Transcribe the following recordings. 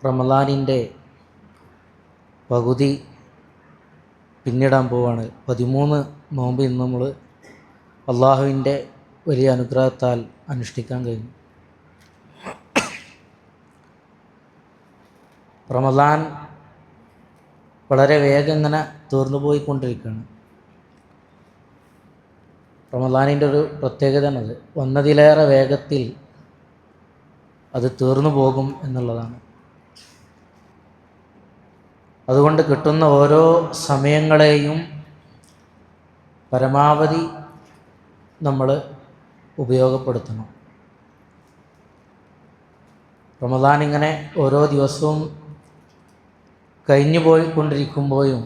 റമദാനിൻ്റെ പകുതി പിന്നിടാൻ പോവാണ്. 13 നോമ്പ് ഇന്ന് നമ്മൾ അള്ളാഹുവിൻ്റെ വലിയ അനുഗ്രഹത്താൽ അനുഷ്ഠിക്കാൻ കഴിഞ്ഞു. റമദാൻ വളരെ വേഗം ഇങ്ങനെ തീർന്നു പോയിക്കൊണ്ടിരിക്കുകയാണ്. റമദാനിൻ്റെ ഒരു പ്രത്യേകത എന്നത് വന്നതിലേറെ വേഗത്തിൽ അത് തീർന്നു പോകും എന്നുള്ളതാണ്. അതുകൊണ്ട് കിട്ടുന്ന ഓരോ സമയങ്ങളെയും പരമാവധി നമ്മൾ ഉപയോഗപ്പെടുത്തണം. റമദാൻ ഇങ്ങനെ ഓരോ ദിവസവും കഴിഞ്ഞു പോയിക്കൊണ്ടിരിക്കുമ്പോഴും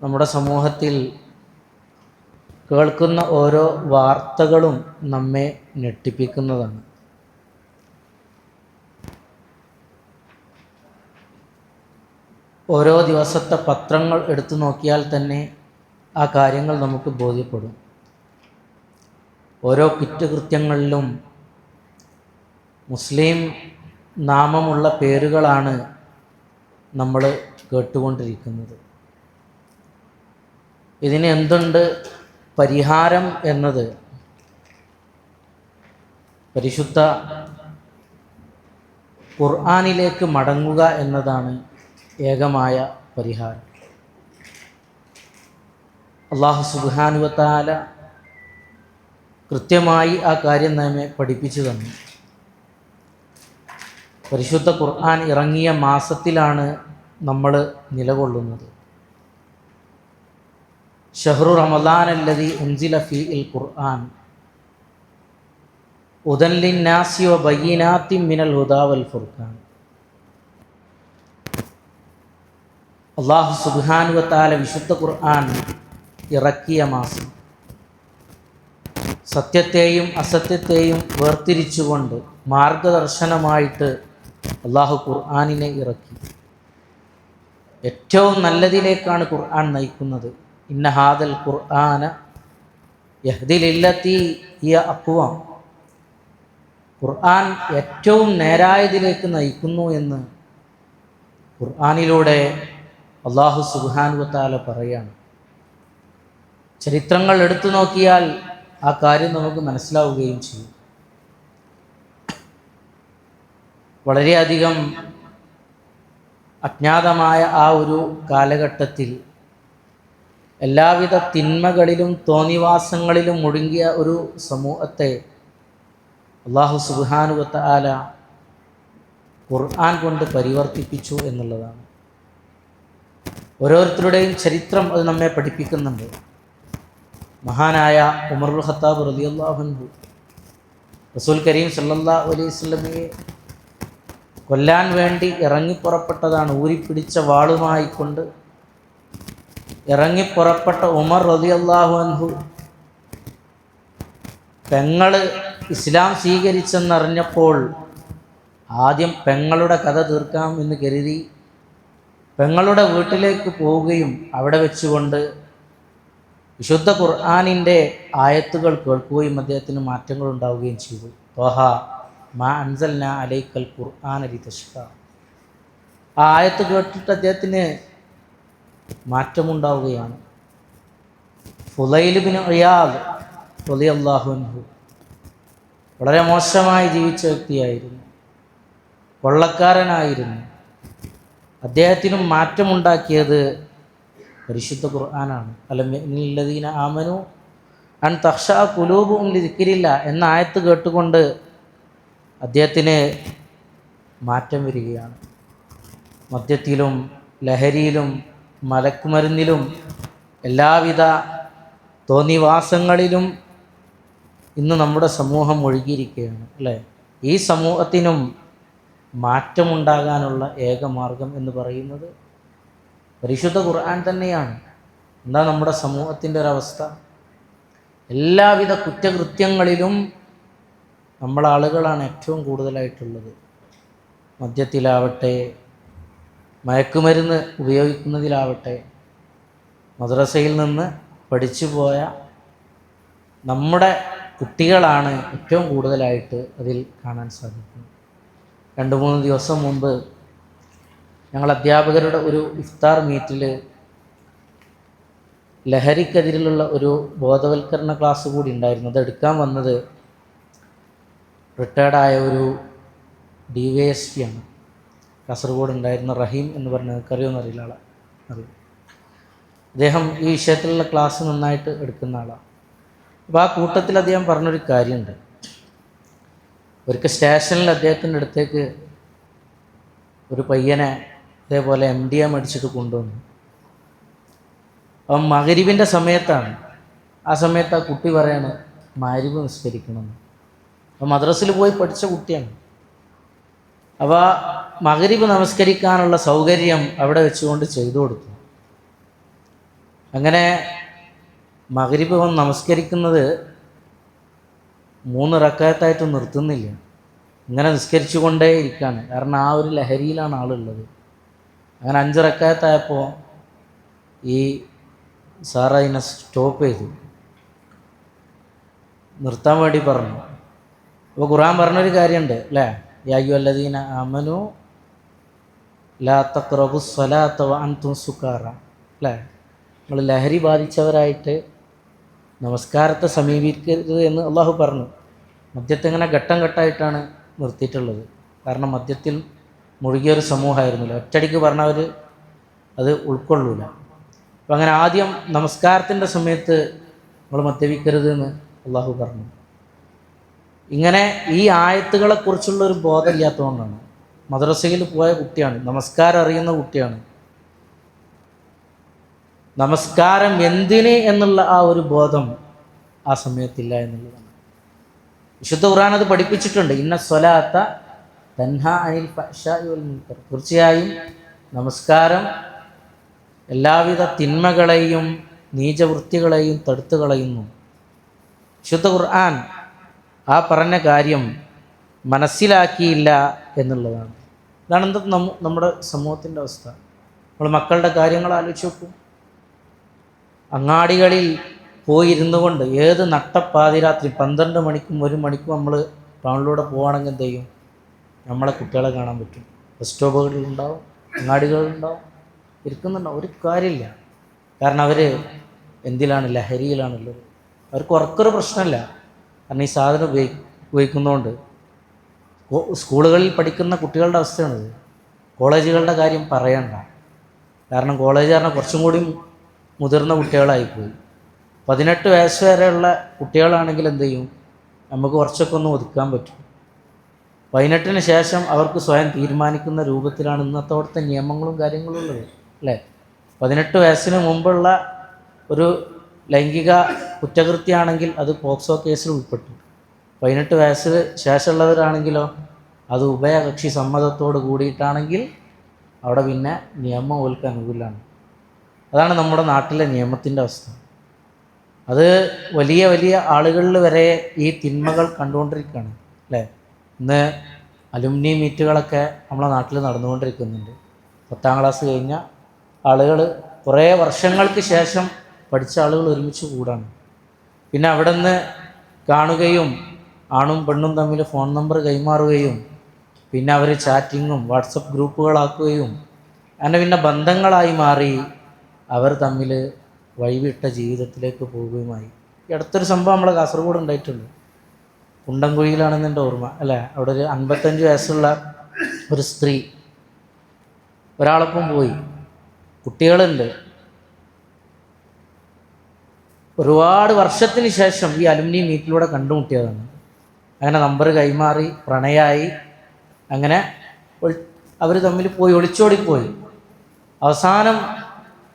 നമ്മുടെ സമൂഹത്തിൽ കേൾക്കുന്ന ഓരോ വാർത്തകളും നമ്മെ ഞെട്ടിപ്പിക്കുന്നതാണ്. ഓരോ ദിവസത്തെ പത്രങ്ങൾ എടുത്തു നോക്കിയാൽ തന്നെ ആ കാര്യങ്ങൾ നമുക്ക് ബോധ്യപ്പെടും. ഓരോ കുറ്റകൃത്യങ്ങളിലും മുസ്ലിം നാമമുള്ള പേരുകളാണ് നമ്മൾ കേട്ടുകൊണ്ടിരിക്കുന്നത്. ഇതിന് എന്തുണ്ട് പരിഹാരം എന്നത് പരിശുദ്ധ ഖുർആനിലേക്ക് മടങ്ങുക എന്നതാണ് ഏകമായ പരിഹാരം. അല്ലാഹു സുബ്ഹാനഹു വ തആല കൃത്യമായി ആ കാര്യം നമ്മെ പഠിപ്പിച്ചു തന്നു. പരിശുദ്ധ ഖുർആൻ ഇറങ്ങിയ മാസത്തിലാണ് നമ്മൾ നിലകൊള്ളുന്നത്. ഷഹ്റു റമദാൻ അല്ലദീ ഉൻസില ഫീഹിൽ ഖുർആൻ ഹുദൻ ലിന്നാസി വ ബയ്യിനാത്തിൻ മിനൽ ഹുദാ വൽ ഫുർഖാൻ. അല്ലാഹു സുബ്ഹാനഹു വ തആല വിശുദ്ധ ഖുർആൻ ഇറക്കിയ മാസം സത്യത്തെയും അസത്യത്തെയും വേർതിരിച്ചുകൊണ്ട് മാർഗദർശനമായിട്ട് അല്ലാഹു ഖുർആനിനെ ഇറക്കി. ഏറ്റവും നല്ലതിലേക്കാണ് ഖുർആൻ നയിക്കുന്നത്. ഇന്ന ഹാദൽ ഖുർആന യഹ്ദി ലില്ലത്തി ഹിയ അഖ്വം. ഖുർആൻ ഏറ്റവും നേരായതിലേക്ക് നയിക്കുന്നു എന്ന് ഖുർആനിലൂടെ അല്ലാഹു സുബ്ഹാനഹു വ തആല പറയാണ്. ചരിത്രങ്ങൾ എടുത്തു നോക്കിയാൽ ആ കാര്യം നമുക്ക് മനസ്സിലാവുകയും ചെയ്യും. വളരെയധികം അജ്ഞാതമായ ആ ഒരു കാലഘട്ടത്തിൽ എല്ലാവിധ തിന്മകളിലും തോന്നിവാസങ്ങളിലും മുഴുകിയ ഒരു സമൂഹത്തെ അല്ലാഹു സുബ്ഹാനഹു വ തആല ഖുർആൻ കൊണ്ട് പരിവർത്തിപ്പിച്ചു എന്നുള്ളതാണ്. ഓരോരുത്തരുടെയും ചരിത്രം അത് നമ്മെ പഠിപ്പിക്കുന്നുണ്ട്. മഹാനായ ഉമറുൽ ഖത്താബ് റളിയല്ലാഹു അൻഹു റസൂൽ കരീം സല്ലല്ലാഹു അലൈഹി വസല്ലമയെ കൊല്ലാൻ വേണ്ടി ഇറങ്ങിപ്പുറപ്പെട്ടതാണ്. ഊരിപ്പിടിച്ച വാളുമായി കൊണ്ട് ഇറങ്ങിപ്പുറപ്പെട്ട ഉമർ റളിയല്ലാഹു അൻഹു പെങ്ങള് ഇസ്ലാം സ്വീകരിച്ചെന്നറിഞ്ഞപ്പോൾ ആദ്യം പെങ്ങളുടെ കഥ തീർക്കാം എന്ന് കരുതി പെങ്ങളുടെ വീട്ടിലേക്ക് പോവുകയും അവിടെ വെച്ചുകൊണ്ട് വിശുദ്ധ ഖുർആനിൻ്റെ ആയത്തുകൾ കേൾക്കുകയും അദ്ദേഹത്തിന് മാറ്റങ്ങൾ ഉണ്ടാവുകയും ചെയ്തു. ത്വഹ മാ അൻസൽനാ അലൈക്കൽ ഖുർആന ലിതശ്ഖാ. ആ ആയത്ത് കേട്ടിട്ട് അദ്ദേഹത്തിന് മാറ്റമുണ്ടാവുകയാണ്. ഫുളൈൽ ഇബ്നു ഇയാദ് റളിയല്ലാഹു അൻഹു വളരെ മോശമായി ജീവിച്ച വ്യക്തിയായിരുന്നു, കൊള്ളക്കാരനായിരുന്നു. അദ്ദേഹത്തിനും മാറ്റമുണ്ടാക്കിയത് പരിശുദ്ധ ഖുർആനാണ്. അലല്ലദീന ആമനു അൻ തഖ്ശഅ ഖുലൂബുഹും ലിദിക്രില്ലാ എന്ന ആയത്ത് കേട്ടുകൊണ്ട് അദ്ദേഹത്തിന് മാറ്റം വരികയാണ്. മദ്യത്തിലും ലഹരിയിലും മലക്കുമരുന്നിലും എല്ലാവിധ തോന്നിവാസങ്ങളിലും ഇന്ന് നമ്മുടെ സമൂഹം ഒഴുകിയിരിക്കുകയാണ്, അല്ലേ? ഈ സമൂഹത്തിനും മാറ്റമുണ്ടാകാനുള്ള ഏക മാർഗം എന്ന് പറയുന്നത് പരിശുദ്ധ ഖുർആൻ തന്നെയാണ്. എന്താ നമ്മുടെ സമൂഹത്തിൻ്റെ ഒരവസ്ഥ? എല്ലാവിധ കുറ്റകൃത്യങ്ങളിലും നമ്മളാളുകളാണ് ഏറ്റവും കൂടുതലായിട്ടുള്ളത്. മദ്യത്തിലാവട്ടെ, മയക്കുമരുന്ന് ഉപയോഗിക്കുന്നതിലാവട്ടെ, മദ്രസയിൽ നിന്ന് പഠിച്ചു പോയ നമ്മുടെ കുട്ടികളാണ് ഏറ്റവും കൂടുതലായിട്ട് അതിൽ കാണാൻ സാധിക്കുന്നത്. 2-3 ദിവസം മുമ്പ് ഞങ്ങൾ അധ്യാപകരുടെ ഒരു ഇഫ്താർ മീറ്റിൽ ലഹരിക്കെതിരെയുള്ള ഒരു ബോധവൽക്കരണ ക്ലാസ് കൂടി ഉണ്ടായിരുന്നു. അത് എടുക്കാൻ വന്നത് റിട്ടയർഡായ ഒരു DYSP ആണ്. കാസർഗോഡ് ഉണ്ടായിരുന്ന റഹീം എന്ന് പറഞ്ഞത് അറിയുമെന്ന് അറിയില്ല, ആളെ അറിയും. അദ്ദേഹം ഈ വിഷയത്തിലുള്ള ക്ലാസ് നന്നായിട്ട് എടുക്കുന്ന ആളാണ്. അപ്പോൾ ആ കൂട്ടത്തിൽ അദ്ദേഹം പറഞ്ഞൊരു കാര്യമുണ്ട്. ഒരിക്കൽ സ്റ്റേഷനിൽ അദ്ദേഹത്തിൻ്റെ അടുത്തേക്ക് ഒരു പയ്യനെ ഇതേപോലെ MDMA അടിച്ചിട്ട് കൊണ്ടുവന്നു. അപ്പം മഗ്‌രിബിൻ്റെ സമയത്താണ്. ആ സമയത്ത് ആ കുട്ടി പറയാണ് മഗ്‌രിബ് നിസ്കരിക്കണമെന്ന്. അപ്പോൾ മദ്രസയിൽ പോയി പഠിച്ച കുട്ടിയാണ്. അപ്പോൾ മഗ്‌രിബ് നമസ്കരിക്കാനുള്ള സൗകര്യം അവിടെ വെച്ചുകൊണ്ട് ചെയ്തു കൊടുത്തു. അങ്ങനെ മഗ്‌രിബ് നമസ്കരിക്കുന്നത് 3 റക്അത്തായിട്ട് നിർത്തുന്നില്ല, ഇങ്ങനെ നിസ്കരിച്ചു കൊണ്ടേ ഇരിക്കുകയാണ്. കാരണം ആ ഒരു ലഹരിയിലാണ് ആളുള്ളത്. അങ്ങനെ 5 റക്അത്തായപ്പോൾ ഈ സാർ അതിനെ സ്റ്റോപ്പ് ചെയ്തു, നിർത്താൻ വേണ്ടി പറഞ്ഞു. അപ്പോൾ ഖുർആൻ പറഞ്ഞൊരു കാര്യമുണ്ട് അല്ലേ, യാ അയ്യുഹല്ലദീന ആമനൂ ലാ തഖ്റബുസ് സ്വലാത്ത വഅൻതും സുകാറ, അല്ലേ, നിങ്ങൾ ലഹരി ബാധിച്ചവരായിട്ട് നമസ്കാരത്തെ സമീപിക്കരുത് എന്ന് അള്ളാഹു പറഞ്ഞു. മദ്യത്തെ ഇങ്ങനെ ഘട്ടം ഘട്ടമായിട്ടാണ് നിർത്തിയിട്ടുള്ളത്. കാരണം മദ്യത്തിൽ മുഴുകിയൊരു സമൂഹമായിരുന്നില്ല. ഒറ്റയടിക്ക് പറഞ്ഞവർ അത് ഉൾക്കൊള്ളൂല. അപ്പം അങ്ങനെ ആദ്യം നമസ്കാരത്തിൻ്റെ സമയത്ത് നമ്മൾ മദ്യപിക്കരുത് എന്ന് അള്ളാഹു പറഞ്ഞു. ഇങ്ങനെ ഈ ആയത്തുകളെക്കുറിച്ചുള്ള ഒരു ബോധമില്ലാത്തതുകൊണ്ടാണ്. മദ്രസയിൽ പോയ കുട്ടിയാണ്, നമസ്കാരം അറിയുന്ന കുട്ടിയാണ്. നമസ്കാരം എന്തിന് എന്നുള്ള ആ ഒരു ബോധം ആ സമയത്തില്ല എന്നുള്ളതാണ്. വിശുദ്ധ ഖുർആൻ അത് പഠിപ്പിച്ചിട്ടുണ്ട്. ഇന്ന സ്വലാത്ത തൻഹാ അനിൽ ഫഹ്ശാഇ വൽ മുൻകർ. തീർച്ചയായും നമസ്കാരം എല്ലാവിധ തിന്മകളെയും നീചവൃത്തികളെയും തടുത്തു കളയുന്നു. വിശുദ്ധ ഖുർആൻ ആ പറഞ്ഞ കാര്യം മനസ്സിലാക്കിയില്ല എന്നുള്ളതാണ്. ഇതാണ് എന്താ നമ്മുടെ സമൂഹത്തിൻ്റെ അവസ്ഥ. നമ്മൾ മക്കളുടെ കാര്യങ്ങൾ ആലോചിച്ച് നോക്കും. അങ്ങാടികളിൽ പോയിരുന്നു കൊണ്ട് ഏത് നട്ടപ്പാതിരാത്രി 12 മണിക്കും 1 മണിക്കും നമ്മൾ ടൗണിലൂടെ പോവുകയാണെങ്കിൽ എന്ത് ചെയ്യും, നമ്മളെ കുട്ടികളെ കാണാൻ പറ്റും. ബസ് സ്റ്റോപ്പുകളിലുണ്ടാവും, അങ്ങാടികളിലുണ്ടാവും, ഇരിക്കുന്നുണ്ടാവും. ഒരു കാര്യമില്ല. കാരണം അവർ എന്തിലാണ്, ലഹരിയിലാണുള്ളത്. അവർക്ക് ഉറക്കൊരു പ്രശ്നമില്ല. കാരണം ഈ സാധനം ഉപയോഗിക്കുന്നതുകൊണ്ട്. സ്കൂളുകളിൽ പഠിക്കുന്ന കുട്ടികളുടെ അവസ്ഥയാണിത്. കോളേജുകളുടെ കാര്യം പറയണ്ട. കാരണം കോളേജ് പറഞ്ഞാൽ കുറച്ചും കൂടി മുതിർന്ന കുട്ടികളായിപ്പോയി. 18 വയസ്സ് വരെയുള്ള കുട്ടികളാണെങ്കിൽ എന്ത് ചെയ്യും, നമുക്ക് കുറച്ചൊക്കെ ഒന്ന് ഒതുക്കാൻ പറ്റും. 18-ന് ശേഷം അവർക്ക് സ്വയം തീരുമാനിക്കുന്ന രൂപത്തിലാണ് ഇന്നത്തോടത്തെ നിയമങ്ങളും കാര്യങ്ങളും ഉള്ളത്, അല്ലേ. 18 വയസ്സിന് മുമ്പുള്ള ഒരു ലൈംഗിക കുറ്റകൃത്യമാണെങ്കിൽ അത് പോക്സോ കേസിൽ ഉൾപ്പെട്ടു. 18 വയസ്സിന് ശേഷമുള്ളവരാണെങ്കിലോ അത് ഉഭയകക്ഷി സമ്മതത്തോട് കൂടിയിട്ടാണെങ്കിൽ അവിടെ പിന്നെ നിയമം ഓൽക്ക് അനുകൂലമാണ്. അതാണ് നമ്മുടെ നാട്ടിലെ നിയമത്തിൻ്റെ അവസ്ഥ. അത് വലിയ വലിയ ആളുകളിൽ വരെ ഈ തിന്മകൾ കണ്ടുകൊണ്ടിരിക്കുകയാണ്, അല്ലേ. ഇന്ന് അലുമിനി മീറ്റുകളൊക്കെ നമ്മളെ നാട്ടിൽ നടന്നുകൊണ്ടിരിക്കുന്നുണ്ട്. 10ാം ക്ലാസ് കഴിഞ്ഞ ആളുകൾ കുറേ വർഷങ്ങൾക്ക് ശേഷം പഠിച്ച ആളുകൾ ഒരുമിച്ച് കൂടാണ്. പിന്നെ അവിടെ നിന്ന് കാണുകയും ആണും പെണ്ണും തമ്മിൽ ഫോൺ നമ്പർ കൈമാറുകയും പിന്നെ അവർ ചാറ്റിങ്ങും വാട്സപ്പ് ഗ്രൂപ്പുകളാക്കുകയും അങ്ങനെ പിന്നെ ബന്ധങ്ങളായി മാറി അവർ തമ്മിൽ വഴിവിട്ട ജീവിതത്തിലേക്ക് പോവുകയുമായി. ഈ അടുത്തൊരു സംഭവം നമ്മളെ കാസർഗോഡ് ഉണ്ടായിട്ടുണ്ട്. കുണ്ടംകുഴിയിലാണെന്ന് എൻ്റെ ഓർമ്മ, അല്ലേ. അവിടെ ഒരു 55 വയസ്സുള്ള ഒരു സ്ത്രീ ഒരാളൊപ്പം പോയി, കുട്ടികളുണ്ട്. ഒരുപാട് വർഷത്തിന് ശേഷം ഈ അലുമിനി മീറ്റിലൂടെ കണ്ടുമുട്ടിയതാണ്. അങ്ങനെ നമ്പർ കൈമാറി പ്രണയമായി. അങ്ങനെ അവർ തമ്മിൽ പോയി ഒളിച്ചോടിപ്പോയി. അവസാനം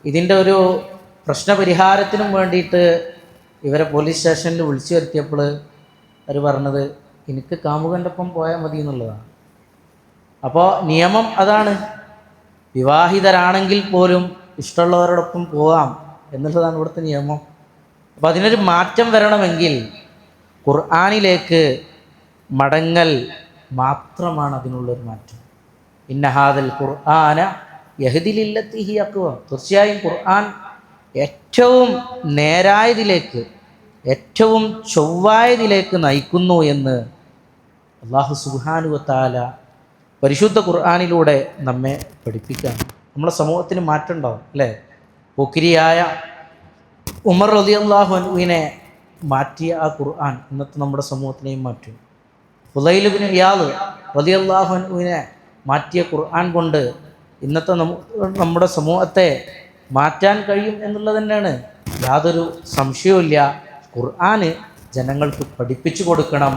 ഇതിൻ്റെ ഒരു പ്രശ്നപരിഹാരത്തിനും വേണ്ടിയിട്ട് ഇവരെ പോലീസ് സ്റ്റേഷനിൽ വിളിച്ചു വരുത്തിയപ്പോൾ അവർ പറഞ്ഞത് എനിക്ക് കാമുകൻ്റെ ഒപ്പം പോയാൽ മതി എന്നുള്ളതാണ്. അപ്പോൾ നിയമം അതാണ്. വിവാഹിതരാണെങ്കിൽ പോലും ഇഷ്ടമുള്ളവരോടൊപ്പം പോകാം എന്നുള്ളതാണ് ഇവിടുത്തെ നിയമം. അപ്പോൾ അതിനൊരു മാറ്റം വരണമെങ്കിൽ ഖുർആനിലേക്ക് മടങ്ങൽ മാത്രമാണ് അതിനുള്ളൊരു മാറ്റം. ഇന്ന ഹാദൽ ഖുർആന യഹ്ദി ലില്ലത്തി ഹിയ അഖ്വം. തീർച്ചയായും ഖുർആൻ ഏറ്റവും നേരായതിലേക്ക്, ഏറ്റവും ചൊവ്വായതിലേക്ക് നയിക്കുന്നു എന്ന് അല്ലാഹു സുബ്ഹാനഹു വ തആല പരിശുദ്ധ ഖുർആനിലൂടെ നമ്മെ പഠിപ്പിക്കുകയാണ്. നമ്മളെ സമൂഹത്തിന് മാറ്റം ഉണ്ടാവും അല്ലേ? പോക്കിരിയായ ഉമർ റളിയല്ലാഹു അൻഹുവിനെ മാറ്റിയ ആ ഖുർആൻ ഇന്നത്തെ നമ്മുടെ സമൂഹത്തിനെയും മാറ്റും. ഫുളൈൽ ഇബ്നു ഇയാദ് റളിയല്ലാഹു അൻഹുവിനെ മാറ്റിയ ഖുർആൻ കൊണ്ട് ഇന്നത്തെ നമ്മുടെ സമൂഹത്തെ മാറ്റാൻ കഴിയും എന്നുള്ളത് തന്നെയാണ്, യാതൊരു സംശയവുമില്ല. ഖുർആന് ജനങ്ങൾക്ക് പഠിപ്പിച്ചു കൊടുക്കണം.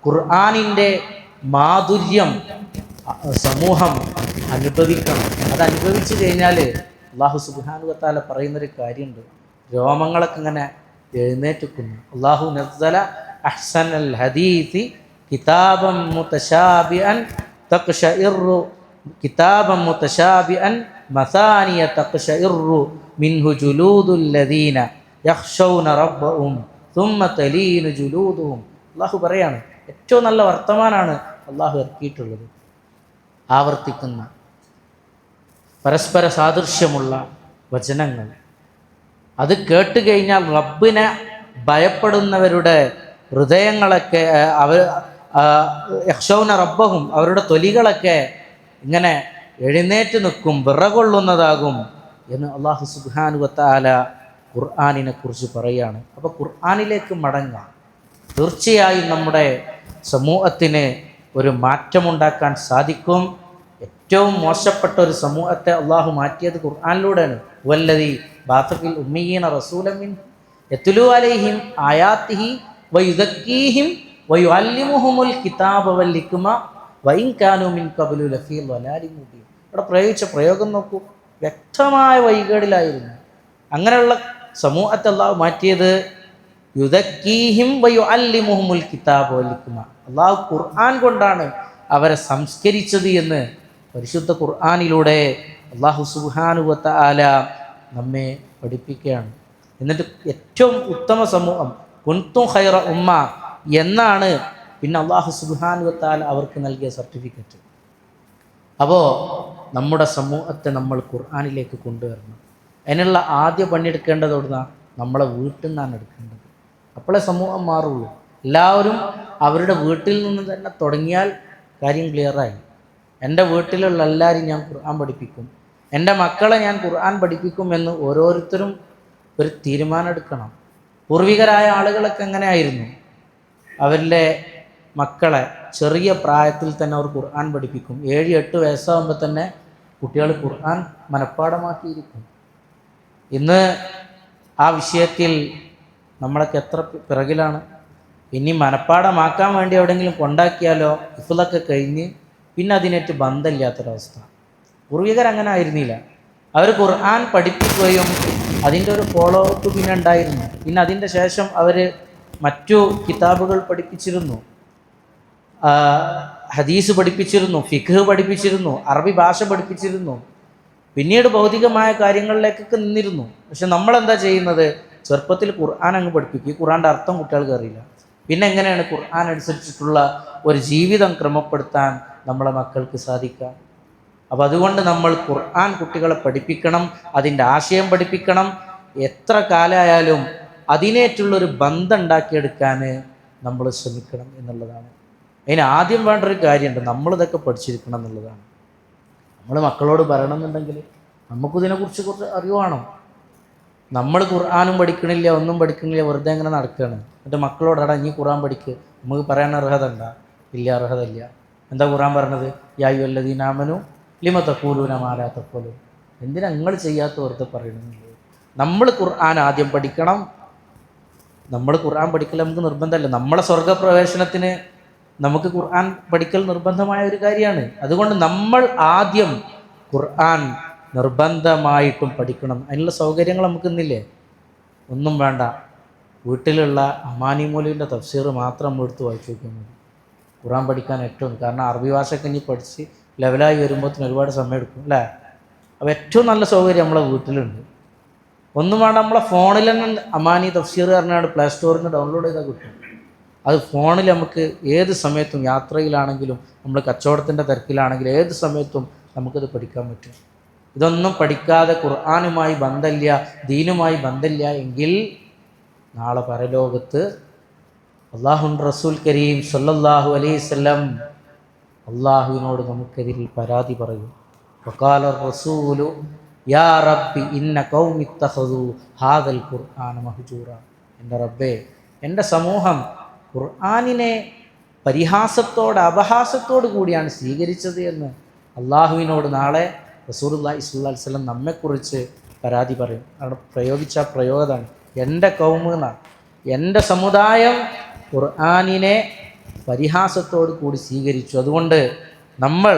ഖുർആനിൻ്റെ മാധുര്യം സമൂഹം അനുഭവിക്കണം. അത് അനുഭവിച്ചു കഴിഞ്ഞാൽ അല്ലാഹു സുബ്ഹാനഹു വ തആല പറയുന്നൊരു കാര്യമുണ്ട്, രോമങ്ങളൊക്കെ ഇങ്ങനെ എഴുന്നേറ്റിക്കുന്നു. അല്ലാഹു നസ്സല അഹ്സനൽ ഹദീസി കിതാബൻ മുതശാബിഅൻ തഖ്ശഇറു കിതാബൻ മുതശാബിഅൻ മസാനിയ തഖ്ശഇറു മിൻഹു ജുലൂദുൽ ലദീന യഖ്ശൗന റബ്ബഹും സുമ്മ തലീനു ജുലൂദുഹും. അല്ലാഹു പറയാണ്, ഏറ്റവും നല്ല വർത്തമാനാണ് അല്ലാഹു ഇറക്കിയിട്ടുള്ളത്. ആവർത്തിക്കുന്ന പരസ്പര സാദൃശ്യമുള്ള വചനങ്ങൾ, അത് കേട്ട് കഴിഞ്ഞാൽ റബ്ബിനെ ഭയപ്പെടുന്നവരുടെ ഹൃദയങ്ങളൊക്കെ യഖ്ശൗന റബ്ബഹും, അവരുടെ തൊലികളൊക്കെ ഇങ്ങനെ എഴുന്നേറ്റ് നിൽക്കും, വിറകൊള്ളുന്നതാകും എന്ന് അല്ലാഹു സുബ്ഹാനഹു വ തആല ഖുർആനിനെ കുറിച്ച് പറയുകയാണ്. അപ്പോൾ ഖുർആനിലേക്ക് മടങ്ങാം. തീർച്ചയായും നമ്മുടെ സമൂഹത്തിന് ഒരു മാറ്റമുണ്ടാക്കാൻ സാധിക്കും. ഏറ്റവും മോശപ്പെട്ട ഒരു സമൂഹത്തെ അള്ളാഹു മാറ്റിയത് ഖുർആനിലൂടെയാണ്. വല്ലദീ ബാതഫിൽ ഉമ്മീന റസൂലൻ മിൻഹും യത്ലു അലൈഹിം ആയാതിഹി വയുസക്കീഹിം വയുഅല്ലിമുഹുമുൽ കിതാബ വൽ ഹിക്മ വഇൻ കാനൂ മിൻ ഖബ്ലു ലഫീ ളലാലിൻ മുബീൻ. ഇവിടെ പ്രയോഗിച്ച പ്രയോഗം നോക്കൂ, വ്യക്തമായ വഴികേടിലായിരുന്നു. അങ്ങനെയുള്ള സമൂഹത്തെ അള്ളാഹു മാറ്റിയത് യുദക്കീഹിം വയുഅല്ലിമുഹുമുൽ കിതാബ വൽ ഹിക്മ, അള്ളാഹു ഖുർആൻ കൊണ്ടാണ് അവരെ സംസ്കരിച്ചത് എന്ന് പരിശുദ്ധ ഖുർആനിലൂടെ അല്ലാഹു സുബ്ഹാനഹു വ തആല നമ്മെ പഠിപ്പിക്കുകയാണ്. എന്നിട്ട് ഏറ്റവും ഉത്തമ സമൂഹം കുൻതും ഖൈറ ഉമ്മ എന്നാണ് പിന്നെ അല്ലാഹു സുബ്ഹാനഹു വ തആല അവർക്ക് നൽകിയ സർട്ടിഫിക്കറ്റ്. അപ്പോൾ നമ്മുടെ സമൂഹത്തെ നമ്മൾ ഖുർആനിലേക്ക് കൊണ്ടുവരണം. അതിനുള്ള ആദ്യ പണിയെടുക്കേണ്ടത് എവിടുന്നാ? നമ്മളെ വീട്ടിൽ നിന്നാണ് എടുക്കേണ്ടത്. അപ്പോഴേ സമൂഹം മാറുള്ളൂ. എല്ലാവരും അവരുടെ വീട്ടിൽ നിന്ന് തന്നെ തുടങ്ങിയാൽ കാര്യം ക്ലിയറായി. എൻ്റെ വീട്ടിലുള്ള എല്ലാവരും ഞാൻ ഖുർആൻ പഠിപ്പിക്കും, എൻ്റെ മക്കളെ ഞാൻ ഖുർആൻ പഠിപ്പിക്കും എന്ന് ഓരോരുത്തരും ഒരു തീരുമാനം എടുക്കണം. പൂർവികരായ ആളുകളൊക്കെ എങ്ങനെ ആയിരുന്നു? അവരുടെ മക്കളെ ചെറിയ പ്രായത്തിൽ തന്നെ അവർ ഖുർആൻ പഠിപ്പിക്കും. 7-8 വയസ്സാകുമ്പോൾ തന്നെ കുട്ടികൾ ഖുർആൻ മനഃപ്പാടമാക്കിയിരിക്കും. ഇന്ന് ആ വിഷയത്തിൽ നമ്മളൊക്കെ എത്ര പിറകിലാണ്. ഇനി മനഃപ്പാടമാക്കാൻ വേണ്ടി എവിടെയെങ്കിലും കൊണ്ടാക്കിയാലോ ഇഫ്ളൊക്കെ കഴിഞ്ഞ് പിന്നെ അതിനേറ്റ് ബന്ധമില്ലാത്തൊരവസ്ഥ. പൂർവികരങ്ങനെ ആയിരുന്നില്ല. അവർ ഖുർആൻ പഠിപ്പിക്കുകയും അതിൻ്റെ ഒരു ഫോളോ അപ്പ് പിന്നെ ഉണ്ടായിരുന്നു. പിന്നെ അതിൻ്റെ ശേഷം അവർ മറ്റു കിതാബുകൾ പഠിപ്പിച്ചിരുന്നു, ഹദീസ് പഠിപ്പിച്ചിരുന്നു, ഫിഖ് പഠിപ്പിച്ചിരുന്നു, അറബി ഭാഷ പഠിപ്പിച്ചിരുന്നു. പിന്നീട് ഭൗതികമായ കാര്യങ്ങളിലേക്കൊക്കെ നിന്നിരുന്നു. പക്ഷെ നമ്മളെന്താ ചെയ്യുന്നത്? ചെറുപ്പത്തിൽ ഖുർആൻ അങ്ങ് പഠിപ്പിക്കും. ഖുർആൻ്റെ അർത്ഥം കുട്ടികൾക്ക് അറിയില്ല. പിന്നെ എങ്ങനെയാണ് ഖുർആൻ അനുസരിച്ചിട്ടുള്ള ഒരു ജീവിതം ക്രമപ്പെടുത്താൻ നമ്മളെ മക്കൾക്ക് സാധിക്കുക? അപ്പോൾ അതുകൊണ്ട് നമ്മൾ ഖുർആൻ കുട്ടികളെ പഠിപ്പിക്കണം, അതിൻ്റെ ആശയം പഠിപ്പിക്കണം. എത്ര കാലമായാലും അതിനേറ്റുള്ളൊരു ബന്ധം ഉണ്ടാക്കിയെടുക്കാൻ നമ്മൾ ശ്രമിക്കണം എന്നുള്ളതാണ്. അതിന് ആദ്യം വേണ്ടൊരു കാര്യമുണ്ട്, നമ്മളിതൊക്കെ പഠിച്ചിരിക്കണം എന്നുള്ളതാണ്. നമ്മൾ മക്കളോട് പറയണമെന്നുണ്ടെങ്കിൽ നമുക്കിതിനെക്കുറിച്ച് കുറച്ച് അറിവാണോ? നമ്മൾ ഖുർആനും പഠിക്കണില്ല, ഒന്നും പഠിക്കണില്ല, വെറുതെ അങ്ങനെ നടക്കുകയാണ്. എന്നിട്ട് മക്കളോടാടാ നീ ഖുർആൻ പഠിക്ക്, നമുക്ക് പറയാൻ അർഹത ഉണ്ടാ? ഇല്ല, അർഹത ഇല്ല. എന്താ ഖുർആൻ പറഞ്ഞത്? യാ അയ്യുഹല്ലദീന ആമനൂ ലിമ തഖൂലൂന മാ ലാ തഫ്അലൂൻ. എന്തിനാ നിങ്ങൾ ചെയ്യാത്ത വെറുതെ പറയണമെന്നുള്ളത്? നമ്മൾ ഖുർആൻ ആദ്യം പഠിക്കണം. നമ്മൾ ഖുർആൻ പഠിക്കൽ നമുക്ക് നിർബന്ധമല്ല. നമ്മളെ സ്വർഗപ്രവേശനത്തിന് നമുക്ക് ഖുർആൻ പഠിക്കൽ നിർബന്ധമായ ഒരു കാര്യമാണ്. അതുകൊണ്ട് നമ്മൾ ആദ്യം ഖുർആൻ നിർബന്ധമായിട്ടും പഠിക്കണം. അതിനുള്ള സൗകര്യങ്ങൾ നമുക്ക് ഇന്നില്ലേ? ഒന്നും വേണ്ട, വീട്ടിലുള്ള അമാനി മൗലവിൻ്റെ തഫ്സീർ മാത്രം നമ്മൾ എടുത്ത് വായിച്ചു നോക്കിയാൽ മതി. ഖുർആൻ പഠിക്കാൻ ഏറ്റവും, കാരണം അറബി ഭാഷയൊക്കെ ഇനി പഠിച്ച് ലെവലായി വരുമ്പോഴത്തേന് ഒരുപാട് സമയം എടുക്കും അല്ലേ? അപ്പോൾ ഏറ്റവും നല്ല സൗകര്യം നമ്മളെ വീട്ടിലുണ്ട്. ഒന്നും വേണ്ട, നമ്മളെ ഫോണിൽ തന്നെ അമാനി തഫ്സീർ പറഞ്ഞാൽ പ്ലേ സ്റ്റോറിൽ നിന്ന് ഡൗൺലോഡ് ചെയ്താൽ കിട്ടും. അത് ഫോണിൽ നമുക്ക് ഏത് സമയത്തും, യാത്രയിലാണെങ്കിലും നമ്മൾ കച്ചവടത്തിൻ്റെ തിരക്കിലാണെങ്കിലും ഏത് സമയത്തും നമുക്കത് പഠിക്കാൻ പറ്റും. ഇതൊന്നും പഠിക്കാതെ ഖുർആനുമായി ബന്ധമില്ല, ദീനുമായി ബന്ധമില്ല എങ്കിൽ നാളെ പരലോകത്ത് അല്ലാഹുവിൻ്റെ റസൂൽ കരീം സല്ലല്ലാഹു അലൈഹി വസല്ലം അള്ളാഹുവിനോട് നമുക്കെതിരിൽ പരാതി പറയും. വഖാല റസൂലു യാ റബ്ബി ഇന്ന ഖൗമി ഇത്തഖദു ഹാദൽ ഖുർആന മഹ്ജൂറ. എൻ്റെ റബ്ബേ, എൻ്റെ സമൂഹം ഖുർആനിനെ പരിഹാസത്തോടെ അപഹാസത്തോടു കൂടിയാണ് സ്വീകരിച്ചത് എന്ന് അള്ളാഹുവിനോട് നാളെ റസൂലുള്ളാഹി സ്വല്ലല്ലാഹി അലൈഹി വസല്ലം നമ്മെക്കുറിച്ച് പരാതി പറയും. അവിടെ പ്രയോഗിച്ച പ്രയോഗതാണ് എൻ്റെ കൗമ് എന്നാണ്. എൻ്റെ സമുദായം ഖുർആനിനെ പരിഹാസത്തോടു കൂടി സ്വീകരിച്ചു. അതുകൊണ്ട് നമ്മൾ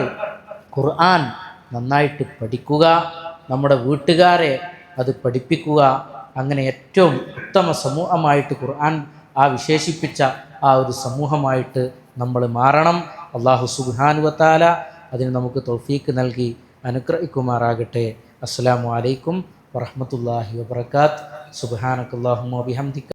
ഖുർആൻ നന്നായിട്ട് പഠിക്കുക, നമ്മുടെ വീട്ടുകാരെ അത് പഠിപ്പിക്കുക. അങ്ങനെ ഏറ്റവും ഉത്തമ സമൂഹമായിട്ട് ഖുർആൻ വിശേഷിപ്പിച്ച ആ ഒരു സമൂഹമായിട്ട് നമ്മൾ മാറണം. അല്ലാഹു സുബ്ഹാനഹു വ തആല അതിന് നമുക്ക് തൗഫീക്ക് നൽകി അനുഗ്രഹിക്കുമാറാകട്ടെ. അസ്സലാമു അലൈക്കും വറഹ്മത്തുള്ളാഹി വബറകാത്ത്. സുബ്ഹാനക്കല്ലാഹുമ്മ വബിഹംദിക